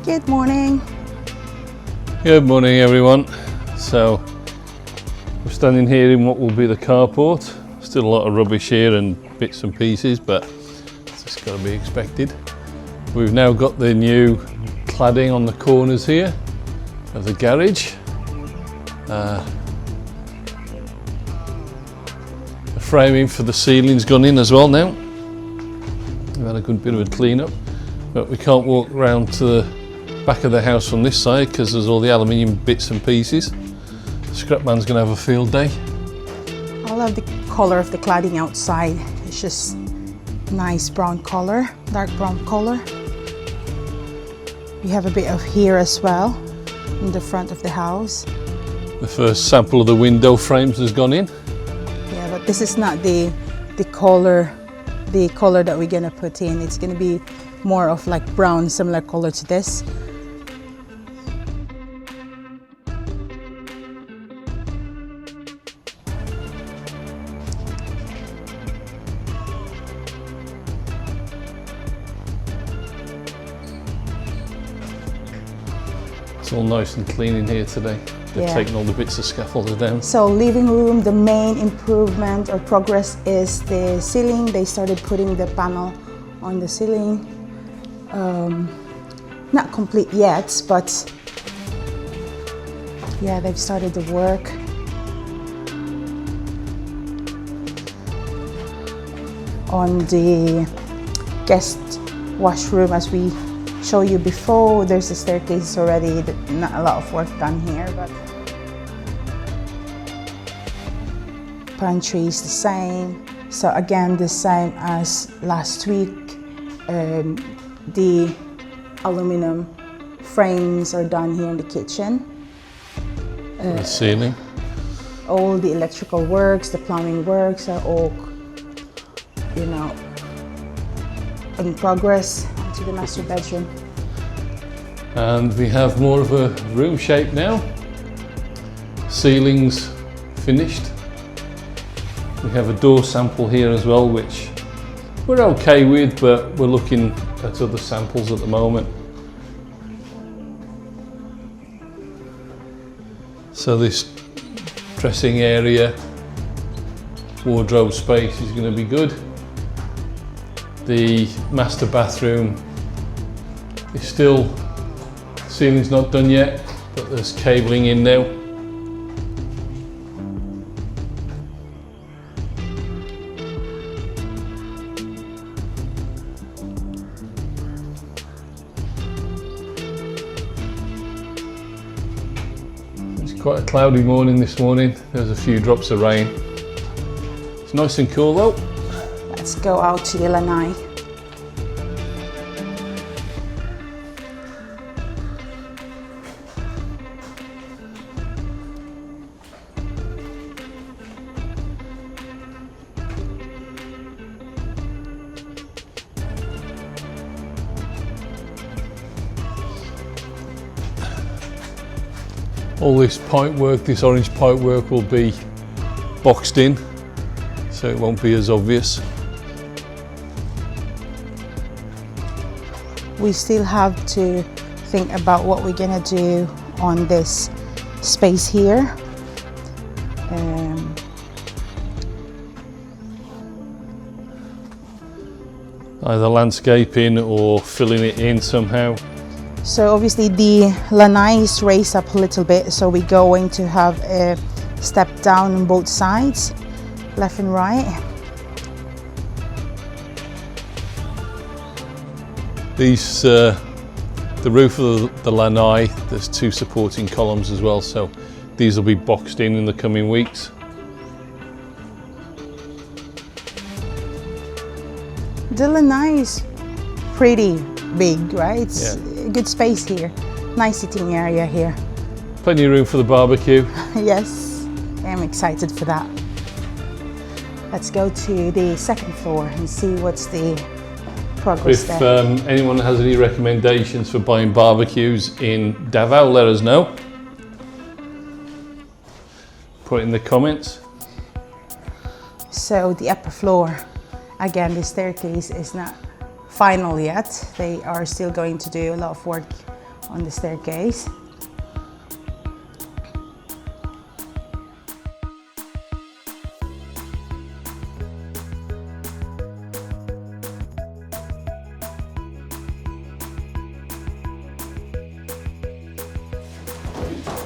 Good morning. Good morning everyone. So we're standing here in what will be the carport. Still a lot of rubbish here and bits and pieces, but it's just got to be expected. We've now got the new cladding on the corners here of the garage. The framing for the ceiling's gone in as well now. We've had a good bit of a clean up, but we can't walk around to the back of the house from this side because there's all the aluminium bits and pieces. Scrapman's going to have a field day. I love the color of the cladding outside. It's just nice brown color, dark brown color. We have a bit of here as well in the front of the house. The first sample of the window frames has gone in. Yeah, but this is not the color that we're gonna put in. It's gonna be more of like brown, similar color to this. It's all nice and clean in here today. They've taken all the bits of scaffolding down. So living room, the main improvement or progress is the ceiling. They started putting the panel on the ceiling. Not complete yet, but yeah, they've started the work. On the guest washroom, as we show you before, there's a staircase already. Not a lot of work done here, but pantry is the same. So again, the same as last week. The aluminum frames are done here in the kitchen. The ceiling. All the electrical works, the plumbing works are all, you know, in progress. To the master bedroom. And we have more of a room shape now. Ceiling's finished. We have a door sample here as well, which we're okay with, but we're looking at other samples at the moment. So this dressing area, wardrobe space is going to be good. The master bathroom is still, ceiling's not done yet, but there's cabling in now. It's quite a cloudy morning this morning. There's a few drops of rain. It's nice and cool though. Let's go out to the Lanai. All this pipe work, this orange pipe work will be boxed in, so it won't be as obvious. We still have to think about what we're gonna do on this space here. Either landscaping or filling it in somehow. So obviously the Lanai is raised up a little bit, so we're going to have a step down on both sides, left and right. These, the roof of the Lanai, there's two supporting columns as well, so these will be boxed in the coming weeks. The Lanai is pretty big, right? It's a good space here. Nice sitting area here. Plenty of room for the barbecue. Yes, I'm excited for that. Let's go to the second floor and see what's the progress If there. anyone has any recommendations for buying barbecues in Davao, let us know. Put it in the comments. So the upper floor, again, the staircase is not final yet. They are still going to do a lot of work on the staircase.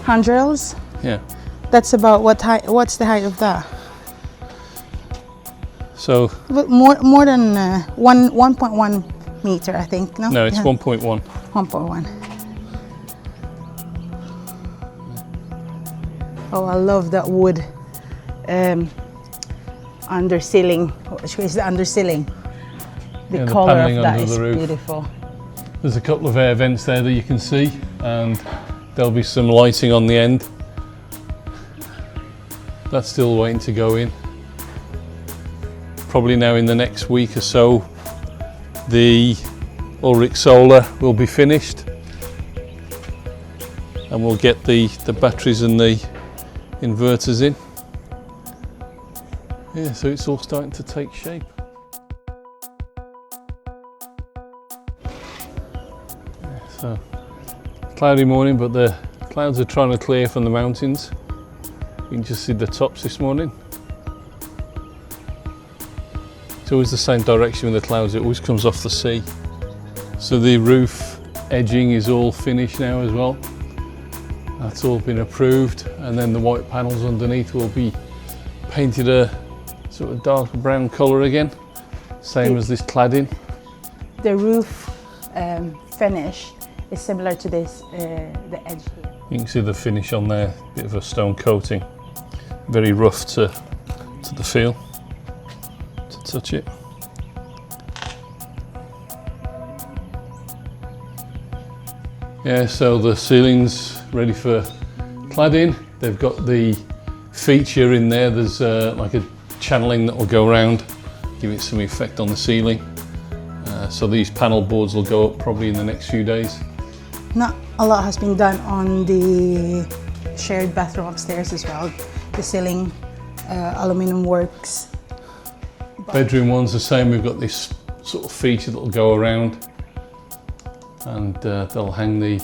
Handrails? Yeah. That's about what height? What's the height of that? So more than 1.1 meter, I think. No, no, it's yeah. 1.1. 1.1. Oh, I love that wood under ceiling. Which is the under ceiling? The color of that is beautiful. There's a couple of air vents there that you can see, and there'll be some lighting on the end. That's still waiting to go in. Probably now in the next week or so, the Ulrich solar will be finished, and we'll get the batteries and the inverters in. Yeah, so it's all starting to take shape. So, cloudy morning, but the clouds are trying to clear from the mountains. You can just see the tops this morning. It's always the same direction with the clouds, it always comes off the sea. So the roof edging is all finished now as well. That's all been approved, and then the white panels underneath will be painted a sort of dark brown colour again, same as this cladding. The roof finish is similar to this, the edge here. You can see the finish on there, bit of a stone coating, very rough to the feel, to touch it. Yeah, so the ceiling's ready for cladding. They've got the feature in there, there's like a channeling that will go around, give it some effect on the ceiling. So these panel boards will go up probably in the next few days. Not a lot has been done on the shared bathroom upstairs as well. The ceiling, aluminium works. Bedroom one's the same, we've got this sort of feature that will go around, and they'll hang the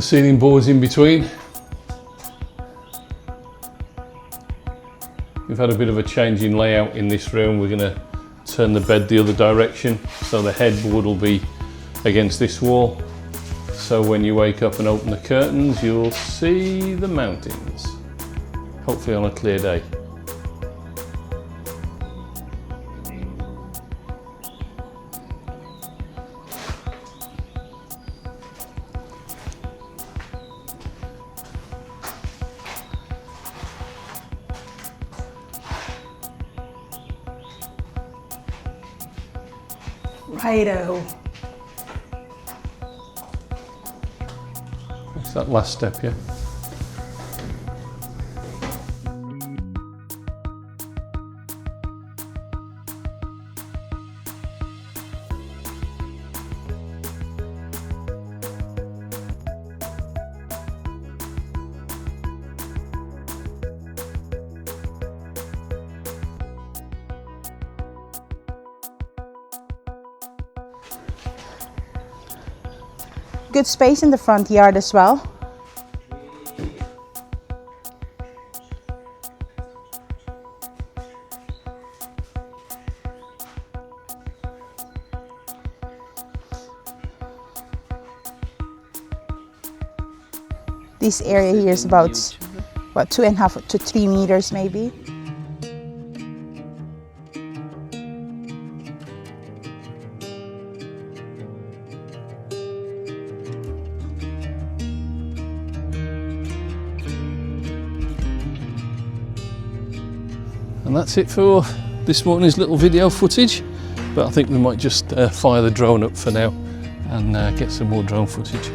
ceiling boards in between. We've had a bit of a change in layout in this room. We're going to turn the bed the other direction, so the headboard will be against this wall. So when you wake up and open the curtains, you'll see the mountains, hopefully on a clear day. Righto. It's that last step, yeah. Good space in the front yard as well. This area here is about 2.5 to 3 meters maybe. And that's it for this morning's little video footage, but I think we might just fire the drone up for now and get some more drone footage.